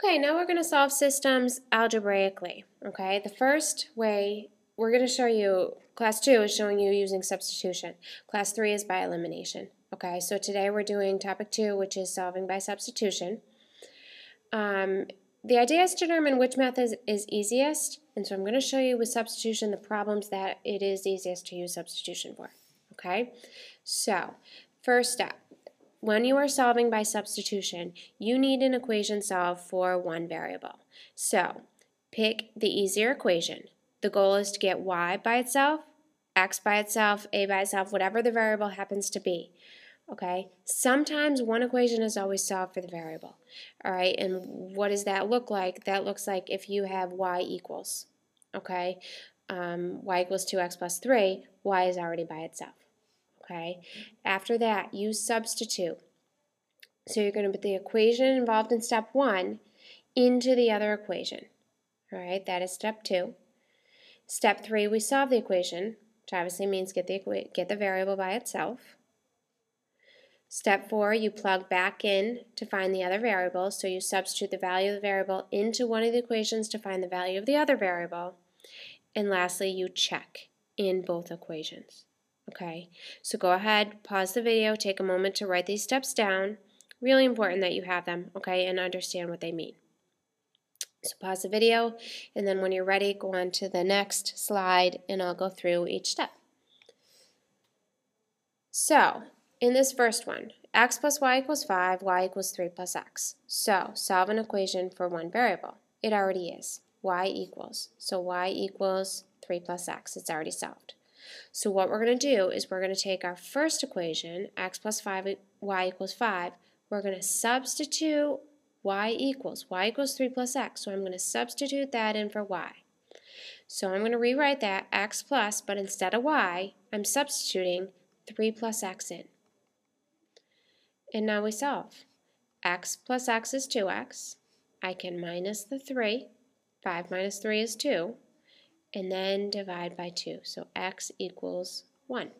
Okay, now we're going to solve systems algebraically. Okay, the first way we're going to show you, class 2 is showing you using substitution. Class 3 is by elimination. Okay, so today we're doing topic 2, which is solving by substitution. The idea is to determine which method is easiest, and so I'm going to show you with substitution the problems that it is easiest to use substitution for. Okay, so first step. When you are solving by substitution, you need an equation solved for one variable. So, pick the easier equation. The goal is to get y by itself, x by itself, a by itself, whatever the variable happens to be. Okay? Sometimes one equation is always solved for the variable. All right? And what does that look like? That looks like if you have y equals. Okay? Y equals 2x plus 3, y is already by itself. Okay. After that, you substitute. So you're going to put the equation involved in step 1 into the other equation. All right, that is step 2. Step 3, we solve the equation, which obviously means get the variable by itself. Step 4, you plug back in to find the other variable. So you substitute the value of the variable into one of the equations to find the value of the other variable. And lastly, you check in both equations. Okay, so go ahead, pause the video, take a moment to write these steps down. Really important that you have them, okay, and understand what they mean. So pause the video, and then when you're ready, go on to the next slide, and I'll go through each step. So, in this first one, x plus y equals 5, y equals 3 plus x. So, solve an equation for one variable. It already is. Y equals. So y equals 3 plus x. It's already solved. So what we're going to do is we're going to take our first equation, x plus 5, y equals 5. We're going to substitute y equals 3 plus x. So I'm going to substitute that in for y. So I'm going to rewrite that x plus, but instead of y, I'm substituting 3 plus x in. And now we solve. X plus x is 2x. I can minus the 3. 5 minus 3 is 2. And then divide by 2. So x equals 1.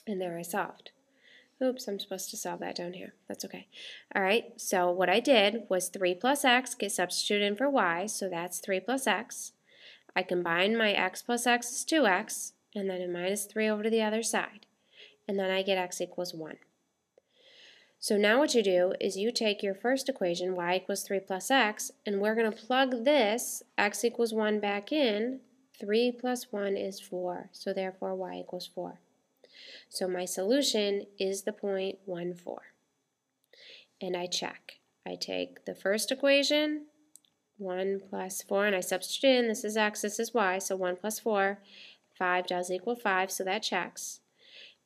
And there I solved. Oops, I'm supposed to solve that down here. That's okay. All right, so what I did was 3 plus x get substituted in for y, so that's 3 plus x. I combine my x plus x is 2x, and then a minus 3 over to the other side. And then I get x equals 1. So now what you do is you take your first equation, y equals 3 plus x, and we're going to plug this, x equals 1, back in. 3 plus 1 is 4, so therefore y equals 4. So my solution is the point 1, 4. And I check. I take the first equation, 1 plus 4, and I substitute in. This is x, this is y, so 1 plus 4. 5 does equal 5, so that checks.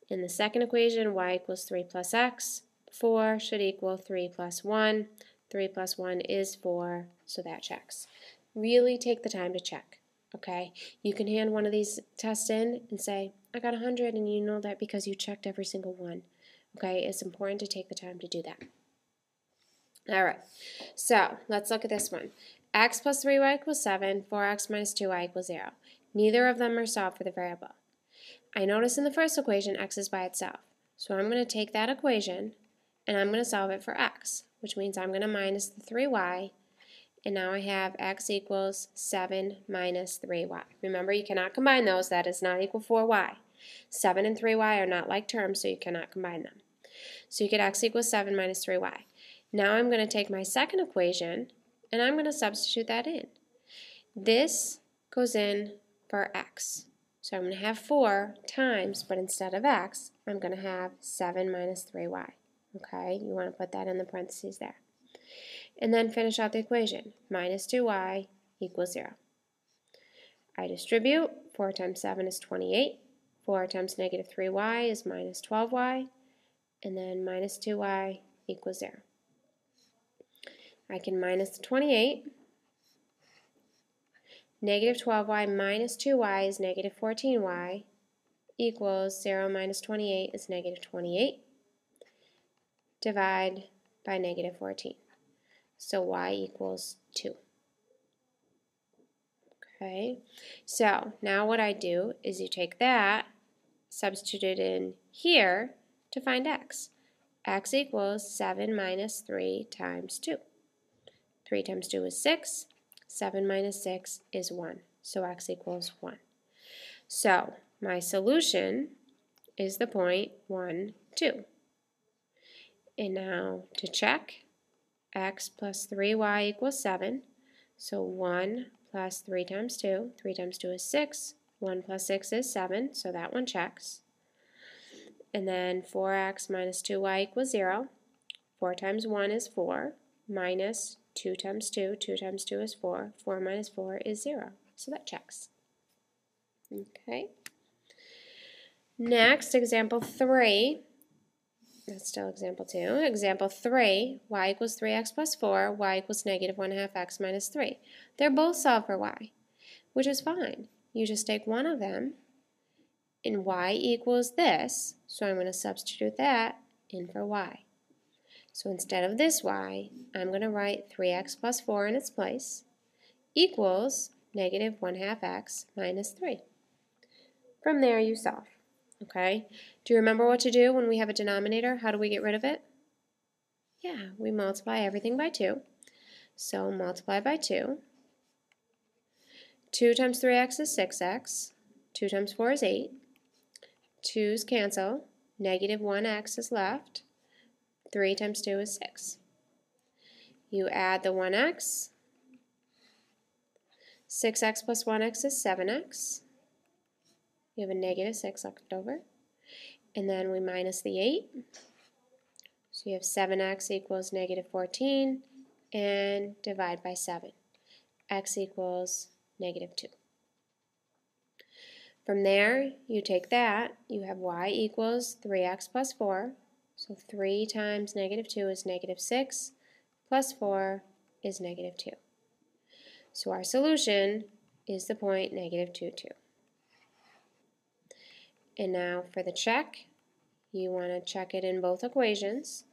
In the second equation, y equals 3 plus x. 4 should equal 3 plus 1. 3 plus 1 is 4, so that checks. Really take the time to check, okay? You can hand one of these tests in and say, I got 100, and you know that because you checked every single one, okay? It's important to take the time to do that. All right, so let's look at this one. X plus 3y equals 7, 4x minus 2y equals 0. Neither of them are solved for the variable. I notice in the first equation, x is by itself. So I'm going to take that equation, and I'm going to solve it for x, which means I'm going to minus the 3y, and now I have x equals 7 minus 3y. Remember, you cannot combine those. That is not equal 4y. 7 and 3y are not like terms, so you cannot combine them. So you get x equals 7 minus 3y. Now I'm going to take my second equation, and I'm going to substitute that in. This goes in for x. So I'm going to have 4 times, but instead of x, I'm going to have 7 minus 3y. Okay, you want to put that in the parentheses there. And then finish out the equation. Minus 2y equals 0. I distribute. 4 times 7 is 28. 4 times negative 3y is minus 12y. And then minus 2y equals 0. I can minus the 28. Negative 12y minus 2y is negative 14y equals 0 minus 28 is negative 28. Divide by negative 14. So y equals 2. Okay, so now what I do is you take that, substitute it in here to find x. X equals 7 minus 3 times 2. 3 times 2 is 6. 7 minus 6 is 1. So x equals 1. So my solution is the point 1, 2. And now to check, x plus 3y equals 7. So 1 plus 3 times 2. 3 times 2 is 6. 1 plus 6 is 7, so that one checks. And then 4x minus 2y equals 0. 4 times 1 is 4, minus 2 times 2. 2 times 2 is 4. 4 minus 4 is 0, so that checks. Okay. Next, example 3. That's still example 2. Example 3, y equals 3x plus 4, y equals negative 1/2 x minus 3. They're both solved for y, which is fine. You just take one of them, and y equals this, so I'm going to substitute that in for y. So instead of this y, I'm going to write 3x plus 4 in its place, equals negative 1/2 x minus 3. From there, you solve. Okay? Do you remember what to do when we have a denominator? How do we get rid of it? Yeah, we multiply everything by 2. So multiply by 2. 2 times 3x is 6x. 2 times 4 is 8. 2's cancel. Negative 1x is left. 3 times 2 is 6. You add the 1x. 6x plus 1x is 7x. You have a negative 6 left over. And then we minus the 8. So you have 7x equals negative 14. And divide by 7. X equals negative 2. From there, you take that. You have y equals 3x plus 4. So 3 times negative 2 is negative 6. Plus 4 is negative 2. So our solution is the point negative 2, 2. And now for the check, you want to check it in both equations.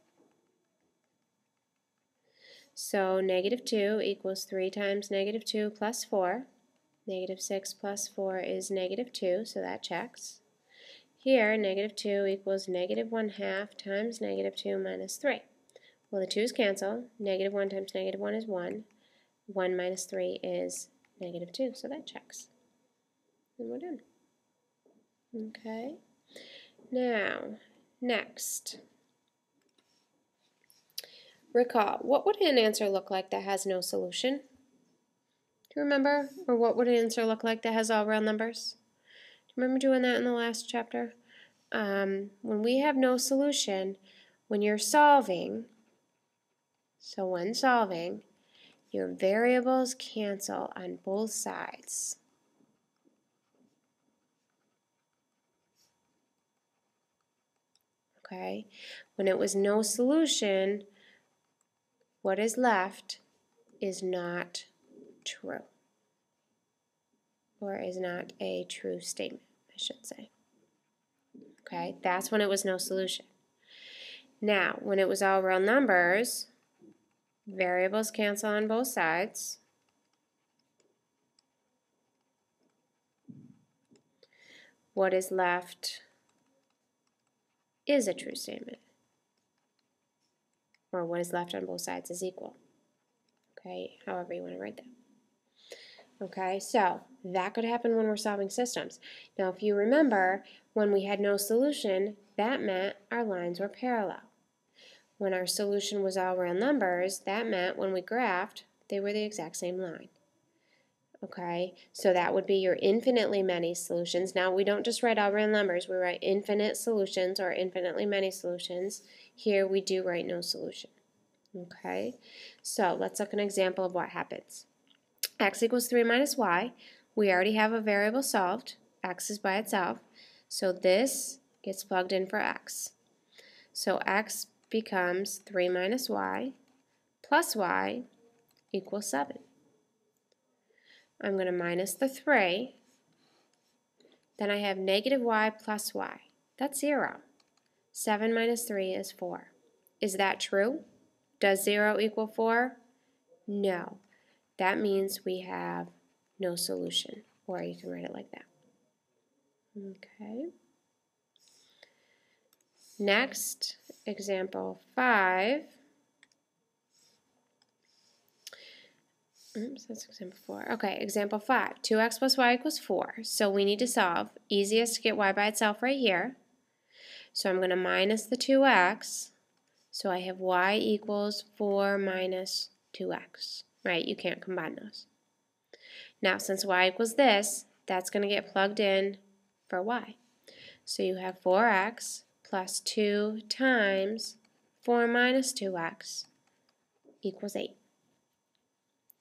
So negative 2 equals 3 times negative 2 plus 4. Negative 6 plus 4 is negative 2, so that checks. Here, negative 2 equals negative 1/2 times negative 2 minus 3. Well, the 2's cancel. Negative 1 times negative 1 is 1. 1 minus 3 is negative 2, so that checks. And we're done. Okay. Now, next. Recall, what would an answer look like that has no solution? Do you remember? Or what would an answer look like that has all real numbers? Do you remember doing that in the last chapter? When we have no solution, when you're solving, so when solving, your variables cancel on both sides. Okay? When it was no solution, what is left is not true, or is not a true statement, I should say. Okay, that's when it was no solution. Now, when it was all real numbers, variables cancel on both sides. What is left is a true statement, or what is left on both sides is equal. Okay, however you want to write that. Okay, so that could happen when we're solving systems. Now, if you remember, when we had no solution, that meant our lines were parallel. When our solution was all real numbers, that meant when we graphed, they were the exact same line. Okay, so that would be your infinitely many solutions. Now, we don't just write all real numbers, we write infinite solutions or infinitely many solutions. Here, we do write no solution. Okay, so let's look at an example of what happens. X equals 3 minus y. We already have a variable solved. X is by itself. So this gets plugged in for x. So x becomes 3 minus y plus y equals 7. I'm going to minus the 3. Then I have negative y plus y. That's 0. 7 minus 3 is 4. Is that true? Does 0 equal 4? No. That means we have no solution, or you can write it like that. Okay. Next, example 5. Oops, that's example 4. Okay, example 5. 2x plus y equals 4. So we need to solve. Easiest to get y by itself right here. So I'm going to minus the 2x. So I have y equals 4 minus 2x. Right, you can't combine those. Now, since y equals this, that's going to get plugged in for y. So you have 4x plus 2 times 4 minus 2x equals 8.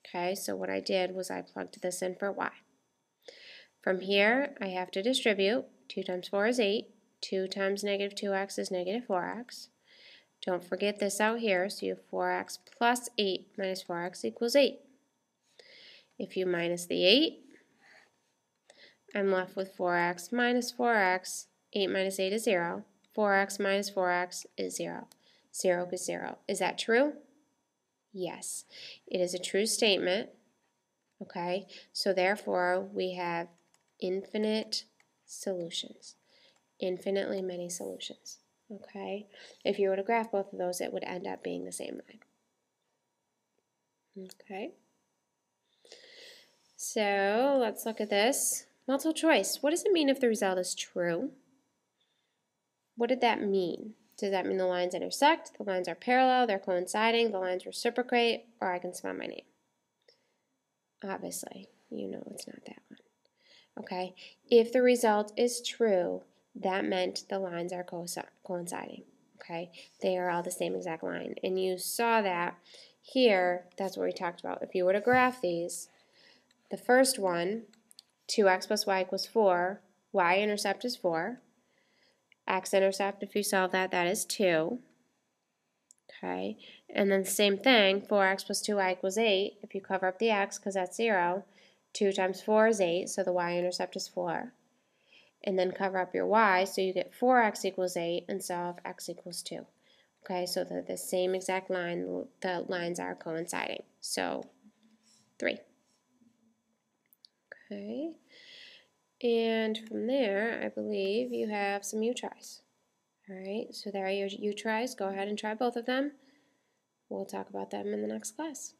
Okay, so what I did was I plugged this in for y. From here, I have to distribute. 2 times 4 is 8. 2 times negative 2x is negative 4x. Don't forget this out here, so you have 4x plus 8 minus 4x equals 8. If you minus the 8, I'm left with 4x minus 4x. 8 minus 8 is 0. 4x minus 4x is 0. 0 is 0. Is that true? Yes. It is a true statement. Okay, so therefore we have infinite solutions. Infinitely many solutions. Okay, if you were to graph both of those, it would end up being the same line. Okay, so let's look at this. Multiple choice. What does it mean if the result is true? What did that mean? Does that mean the lines intersect, the lines are parallel, they're coinciding, the lines reciprocate, or I can spell my name? Obviously, you know it's not that one. Okay, if the result is true, that meant the lines are coinciding. Okay, they are all the same exact line. And you saw that here, that's what we talked about. If you were to graph these, the first one, 2x plus y equals 4, y-intercept is 4. X-intercept, if you solve that, that is 2. Okay, and then the same thing, 4x plus 2y equals 8. If you cover up the x, because that's 0, 2 times 4 is 8, so the y-intercept is 4. And then cover up your y, so you get 4x equals 8 and solve x equals 2. Okay, so they're the same exact line, the lines are coinciding. So 3. Okay, and from there, I believe you have some u-tries. All right, so there are your u-tries. Go ahead and try both of them. We'll talk about them in the next class.